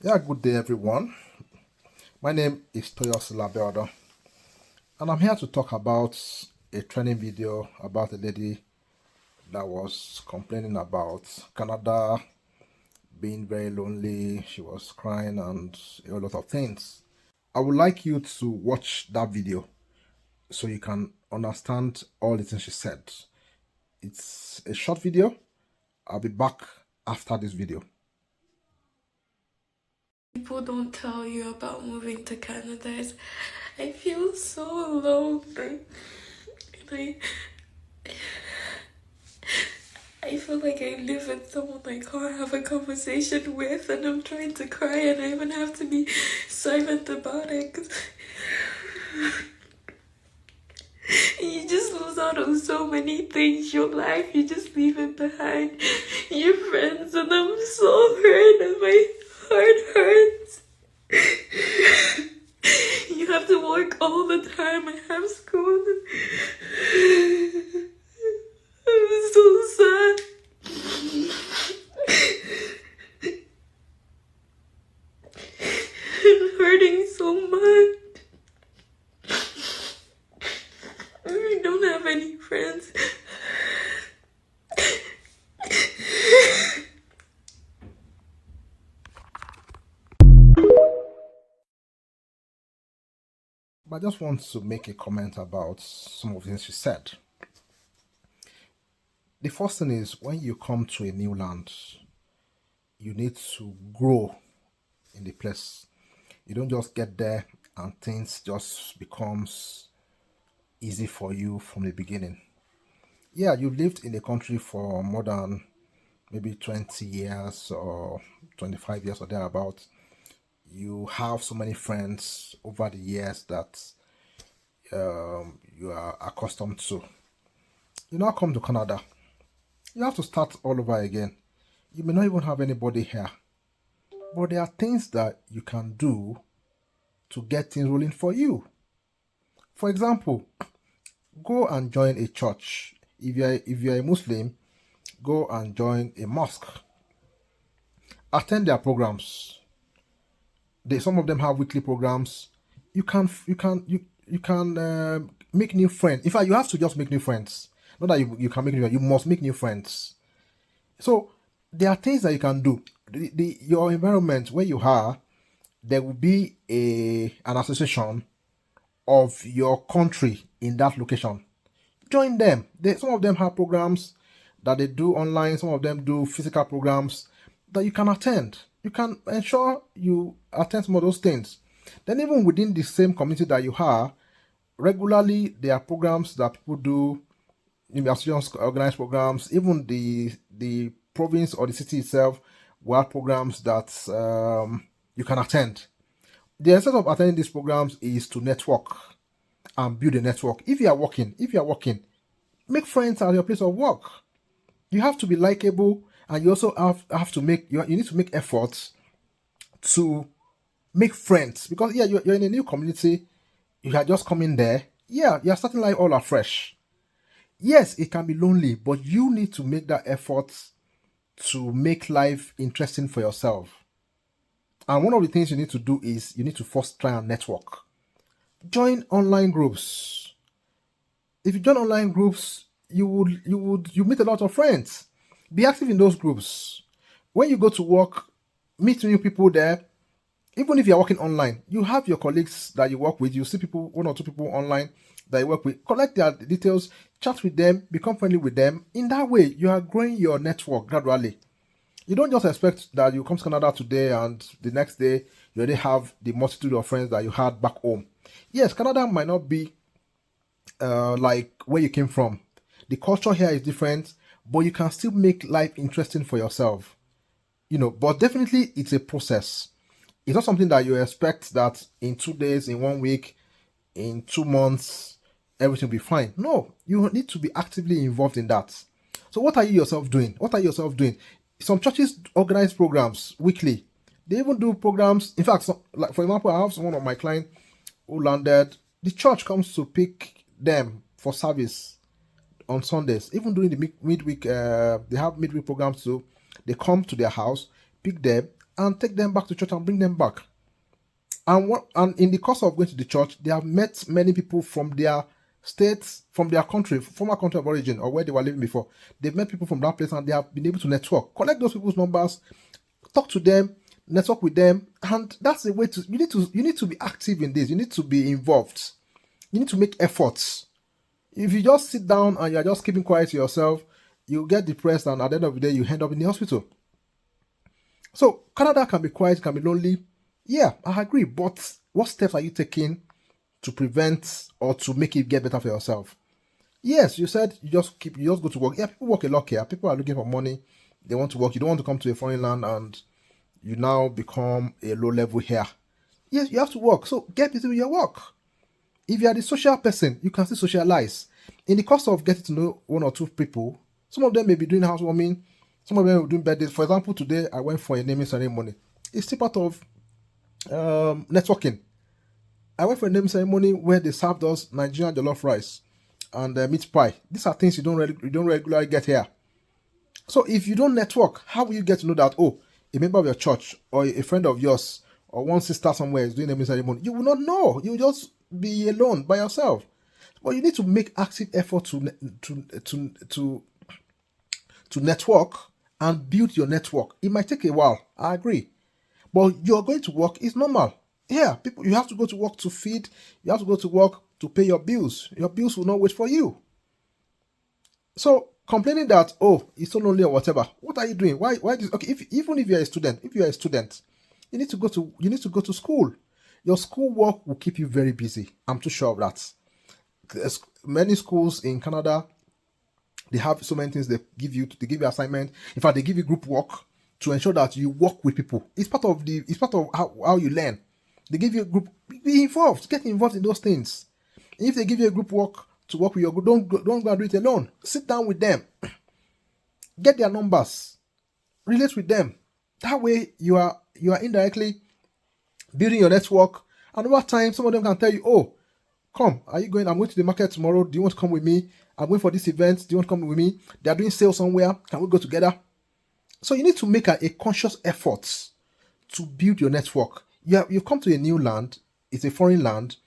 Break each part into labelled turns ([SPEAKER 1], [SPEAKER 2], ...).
[SPEAKER 1] Yeah, good day everyone. My name is Socializing, and I'm here to talk about a training video about a lady that was complaining about Canada being very lonely. She was crying and a lot of things. I would like you to watch that video so you can understand all the things she said. It's a short video. I'll be back after this video.
[SPEAKER 2] People don't tell you about moving to Canada. I feel so alone. And I feel like I live with someone I can't have a conversation with, and I'm trying to cry, and I even have to be silent about it. 'Cause you just lose out on so many things. Your life, you just leave it behind. Your friends, and I'm so hurt, and my heart hurts. You have to work all the time. I have school. I'm so sad. I'm hurting so much. I don't have any friends.
[SPEAKER 1] But I just want to make a comment about some of the things she said. The first thing is when you come to a new land, you need to grow in the place. You don't just get there and things just becomes easy for you from the beginning. Yeah, you lived in the country for more than maybe 20 years or 25 years or thereabout. You have so many friends over the years that you are accustomed to. You now come to Canada. You have to start all over again. You may not even have anybody here. But there are things that you can do to get things rolling for you. For example, go and join a church. If you're a Muslim, go and join a mosque. Attend their programs. Some of them have weekly programs. You can make new friends. In fact, you have to just make new friends. Not that you can make new friends, you must make new friends. So there are things that you can do. Your environment where you are, there will be an association of your country in that location. Join them. Some of them have programs that they do online. Some of them do physical programs that you can attend. You can ensure you attend some of those things. Then even within the same community that you are, regularly there are programs that people do. Associations organize programs. Even the province or the city itself will have programs that you can attend. The essence of attending these programs is to network and build a network. If you are working, make friends at your place of work. You have to be likable, and you also have to make you need to make efforts to make friends, because yeah, you're in a new community. You are just coming there. Yeah, you're starting life all afresh. Yes, it can be lonely, but you need to make that effort to make life interesting for yourself. And one of the things you need to do is you need to first try and network. Join online groups. If you join online groups, you meet a lot of friends. Be active in those groups. When you go to work, meet new people there. Even if you're working online, you have your colleagues that you work with. You see people, one or two people online that you work with. Collect their details, chat with them, become friendly with them. In that way, you are growing your network gradually. You don't just expect that you come to Canada today and the next day you already have the multitude of friends that you had back home. Yes, Canada might not be like where you came from. The culture here is different, but you can still make life interesting for yourself. But definitely it's a process. It's not something that you expect that in 2 days, in 1 week, in 2 months, everything will be fine. No, you need to be actively involved in that. So what are you yourself doing? Some churches organize programs weekly. They even do programs. In fact, like for example, I have one of my clients who landed. The church comes to pick them for service on Sundays. Even during the midweek, they have midweek programs too. They come to their house, pick them, and take them back to church and bring them back. And in the course of going to the church, they have met many people from their states, from their country, former country of origin, or where they were living before. They've met people from that place, and they have been able to network, collect those people's numbers, talk to them, network with them, and that's the way to. You need to be active in this. You need to be involved. You need to make efforts. If you just sit down and you're just keeping quiet to yourself, you get depressed, and at the end of the day, you end up in the hospital. So Canada can be quiet, can be lonely. Yeah, I agree. But what steps are you taking to prevent or to make it get better for yourself? Yes, you said you just go to work. Yeah, people work a lot here. People are looking for money. They want to work. You don't want to come to a foreign land and you now become a low level here. Yes, you have to work. So get busy with your work. If you are the social person, you can still socialize. In the course of getting to know one or two people, some of them may be doing housewarming, some of them will be doing birthdays. For example, today I went for a naming ceremony. It's still part of networking. I went for a naming ceremony where they served us Nigerian jollof rice and meat pie. These are things you don't regularly get here. So if you don't network, how will you get to know that, oh, a member of your church or a friend of yours or one sister somewhere is doing a naming ceremony? You will not know. You will just be alone by yourself. But you need to make active effort to network and build your network. It might take a while, I agree. But you're going to work is normal. Yeah, people, you have to go to work to feed. You have to go to work to pay your bills. Your bills will not wait for you. So complaining that, oh, it's so lonely or whatever. What are you doing? Why this? Okay, even if you're a student, you need to go to school. Your school work will keep you very busy. I'm too sure of that. Many schools in Canada, they have so many things they give you assignment. In fact, they give you group work to ensure that you work with people. It's part of how you learn. They give you a group, be involved, get involved in those things. If they give you a group work to work with your group, don't go and do it alone. Sit down with them, get their numbers, relate with them. That way you are indirectly building your network. And over time, some of them can tell you, oh, come, are you going? I'm going to the market tomorrow. Do you want to come with me? I'm going for this event. Do you want to come with me? They are doing sales somewhere. Can we go together? So you need to make a conscious effort to build your network. You've come to a new land. It's a foreign land.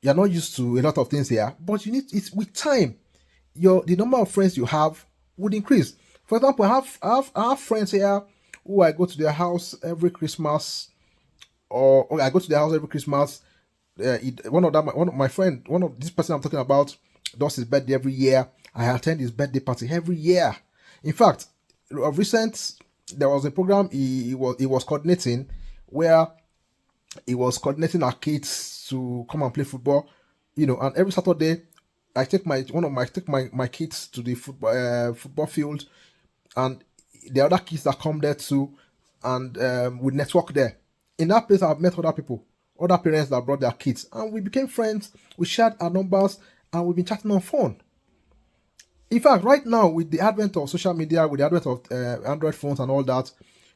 [SPEAKER 1] You're not used to a lot of things here. But it's with time, the number of friends you have would increase. For example, I have friends here who I go to their house every Christmas, or I go to their house every Christmas. One of this person I'm talking about does his birthday every year. I attend his birthday party every year. In fact, of recent, there was a program he was coordinating where he was coordinating our kids to come and play football. And every Saturday I take my kids to the football field, and the other kids that come there too, and we network there. In that place, I've met other people, other parents that brought their kids, and we became friends. We shared our numbers, and we've been chatting on phone. In fact, right now, with the advent of social media, with the advent of Android phones and all that,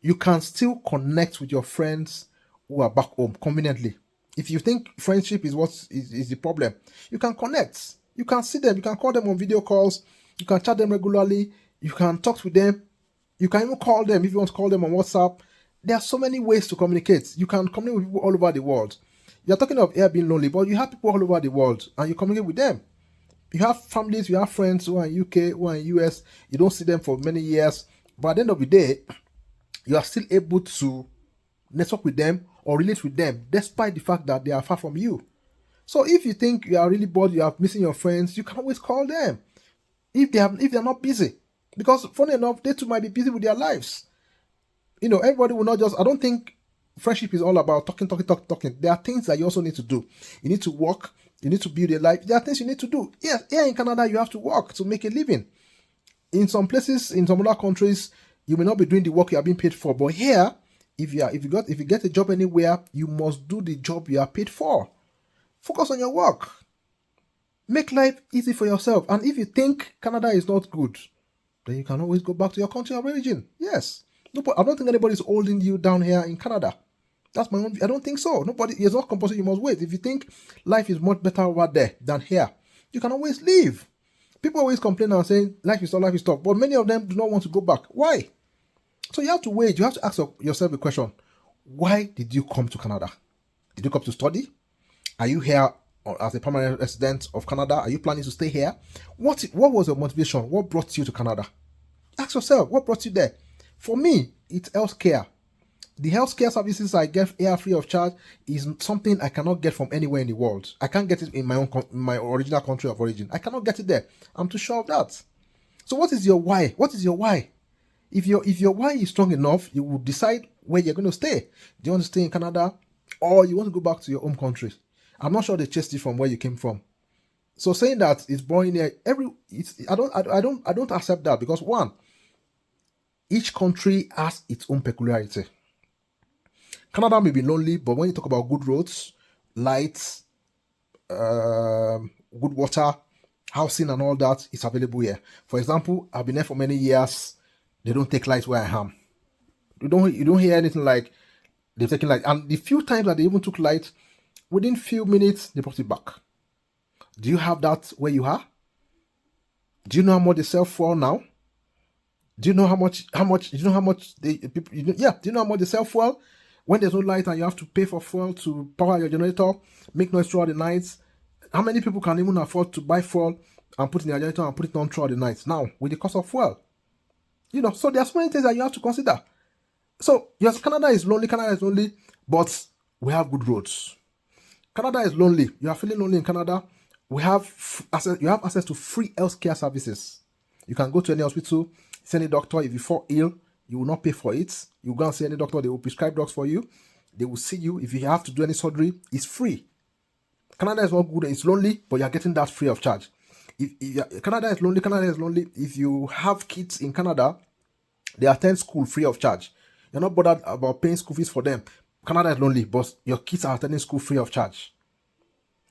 [SPEAKER 1] you can still connect with your friends who are back home conveniently. If you think friendship is what is the problem, you can connect. You can see them. You can call them on video calls. You can chat them regularly. You can talk with them. You can even call them if you want to call them on WhatsApp. There are so many ways to communicate. You can communicate with people all over the world. You're talking of here being lonely, but you have people all over the world and you communicate with them. You have families, you have friends who are in UK, who are in US. You don't see them for many years. But at the end of the day, you are still able to network with them or relate with them despite the fact that they are far from you. So if you think you are really bored, you are missing your friends, you can always call them if they're not busy. Because funny enough, they too might be busy with their lives. Everybody will not just. I don't think friendship is all about talking. There are things that you also need to do. You need to work. You need to build a life. There are things you need to do. Yes, here in Canada, you have to work to make a living. In some places, in some other countries, you may not be doing the work you are being paid for. But here, if you get a job anywhere, you must do the job you are paid for. Focus on your work. Make life easy for yourself. And if you think Canada is not good, then you can always go back to your country of origin. Yes. I don't think anybody is holding you down here in Canada. That's my own. I don't think so. It's not compulsory. You must wait. If you think life is much better over there than here, you can always leave. People always complain and saying life is tough, but many of them do not want to go back. Why? So you have to wait. You have to ask yourself a question: Why did you come to Canada? Did you come to study? Are you here as a permanent resident of Canada? Are you planning to stay here? What was your motivation? What brought you to Canada? Ask yourself, what brought you there? For me, it's healthcare. The healthcare services I get here free of charge is something I cannot get from anywhere in the world. I can't get it in in my original country of origin. I cannot get it there. I'm too sure of that. So what is your why? What is your why? If your why is strong enough, you will decide where you're going to stay. Do you want to stay in Canada or you want to go back to your home country? I'm not sure they chased you from where you came from. So saying that it's boring here, I don't accept that, because one, each country has its own peculiarity. Canada may be lonely, but when you talk about good roads, lights, good water, housing, and all that, it's available here. For example, I've been there for many years. They don't take light where I am. You don't hear anything like they've taken light. And the few times that they even took light, within few minutes they brought it back. Do you have that where you are? Do you know how much they sell fuel now? Do you know how much? Do you know how much they people? Do you know how much they sell fuel? When there's no light and you have to pay for fuel to power your generator, make noise throughout the night. How many people can even afford to buy fuel and put in their generator and put it on throughout the night now with the cost of fuel? So there are so many things that you have to consider. So yes, Canada is lonely, but we have good roads. Canada is lonely. You are feeling lonely in Canada. You have access to free healthcare services. You can go to any hospital, see any doctor. If you fall ill, you will not pay for it. You go and see any doctor, they will prescribe drugs for you. They will see you. If you have to do any surgery, it's free. Canada is not good, it's lonely, but you're getting that free of charge. Canada is lonely. If you have kids in Canada, they attend school free of charge. You're not bothered about paying school fees for them. Canada is lonely, but your kids are attending school free of charge.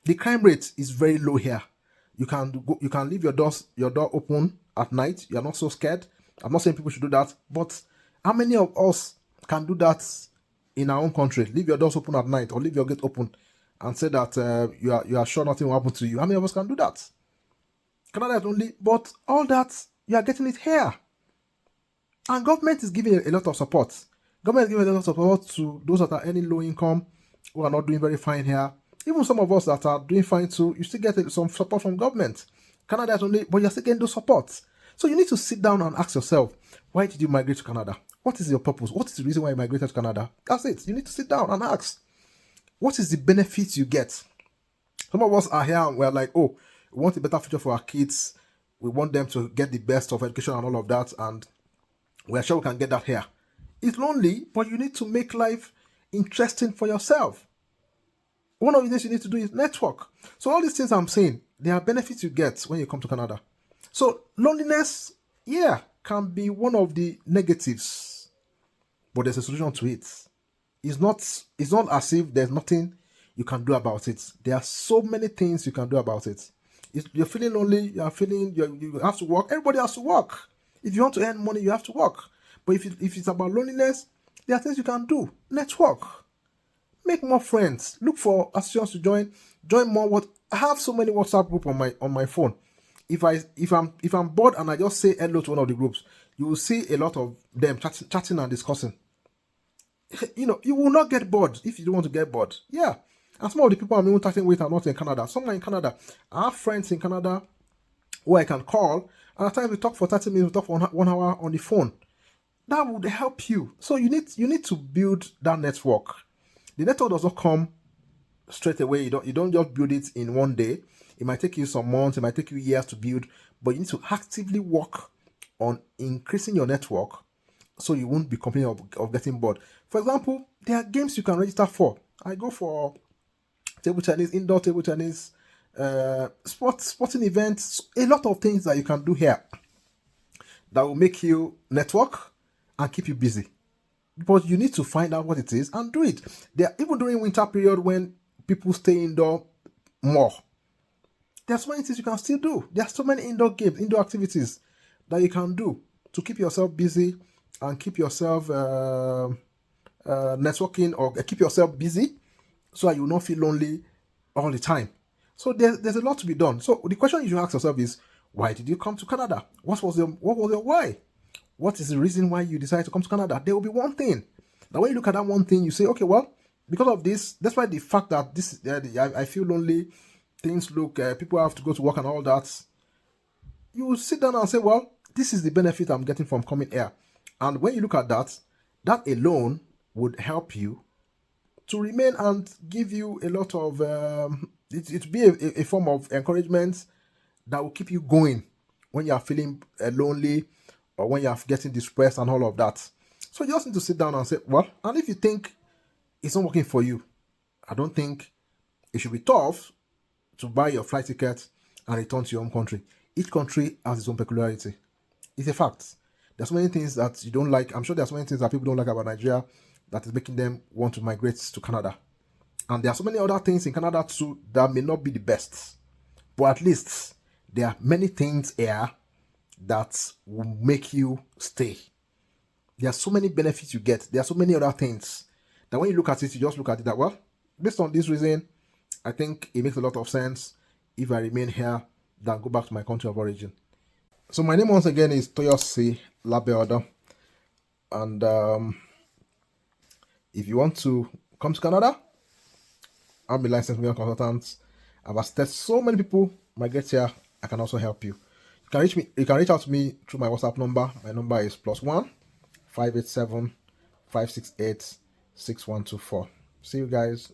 [SPEAKER 1] The crime rate is very low here. You can leave your door open at night. You're not so scared. I'm not saying people should do that, but how many of us can do that in our own country? Leave your doors open at night or leave your gate open and say that you are sure nothing will happen to you. How many of us can do that? Canada is lonely, but all that, you are getting it here. And government is giving a lot of support. Government is giving a lot of support to those that are earning low income, who are not doing very fine here. Even some of us that are doing fine too, you still get some support from government. Canada is only, but you're still getting those supports. So you need to sit down and ask yourself, why did you migrate to Canada? What is your purpose? What is the reason why you migrated to Canada? That's it. You need to sit down and ask, what is the benefits you get? Some of us are here and we're like, oh, we want a better future for our kids. We want them to get the best of education and all of that. And we're sure we can get that here. It's lonely, but you need to make life interesting for yourself. One of the things you need to do is network. So all these things I'm saying, there are benefits you get when you come to Canada. So loneliness, can be one of the negatives, but there's a solution to it. It's not as if there's nothing you can do about it. There are so many things you can do about it. If you're feeling lonely, you have to work. Everybody has to work. If you want to earn money, you have to work. But if it's about loneliness, there are things you can do. Network. Make more friends. Look for associations to join. Join more. I have so many WhatsApp groups on my phone. If I'm bored and I just say hello to one of the groups, you will see a lot of them chatting and discussing. You will not get bored if you don't want to get bored. Yeah. And some of the people I'm even chatting with are not in Canada. Some are in Canada. I have friends in Canada who I can call, and at times we talk for 30 minutes, we talk for 1 hour on the phone. That would help you. So you need to build that network. The network does not come straight away. You don't just build it in one day. It might take you some months, it might take you years to build, but you need to actively work on increasing your network so you won't be complaining of getting bored. For example, there are games you can register for. I go for table tennis, indoor table tennis, sporting events, a lot of things that you can do here that will make you network and keep you busy. But you need to find out what it is and do it. Even during winter period when people stay indoor more, there are so many things you can still do. There are so many indoor games, indoor activities that you can do to keep yourself busy and keep yourself networking, or keep yourself busy so that you will not feel lonely all the time. So there's a lot to be done. So the question you should ask yourself is, why did you come to Canada? What was your why? What is the reason why you decided to come to Canada? There will be one thing. Now, when you look at that one thing, you say, okay, well, because of this, that's why the fact that this, I feel lonely, things look, people have to go to work and all that. You sit down and say, well, this is the benefit I'm getting from coming here. And when you look at that, that alone would help you to remain and give you a lot of, it be a form of encouragement that will keep you going when you are feeling lonely or when you are getting depressed and all of that. So you just need to sit down and say, well, and if you think it's not working for you, I don't think it should be tough to buy your flight ticket and return to your home country. Each country has its own peculiarity. It's a fact. There's so many things that you don't like. I'm sure there's so many things that people don't like about Nigeria that is making them want to migrate to Canada. And there are so many other things in Canada too that may not be the best. But at least there are many things here that will make you stay. There are so many benefits you get. There are so many other things that when you look at it, you just look at it that, well, based on this reason, I think it makes a lot of sense if I remain here than go back to my country of origin. So my name once again is Toyosi Labeodo. And if you want to come to Canada, I'm a licensed migrant consultant. I've assisted so many people migrate here. I can also help you. You can reach me. You can reach out to me through my WhatsApp number. My number is +1 587 568 6124. See you guys.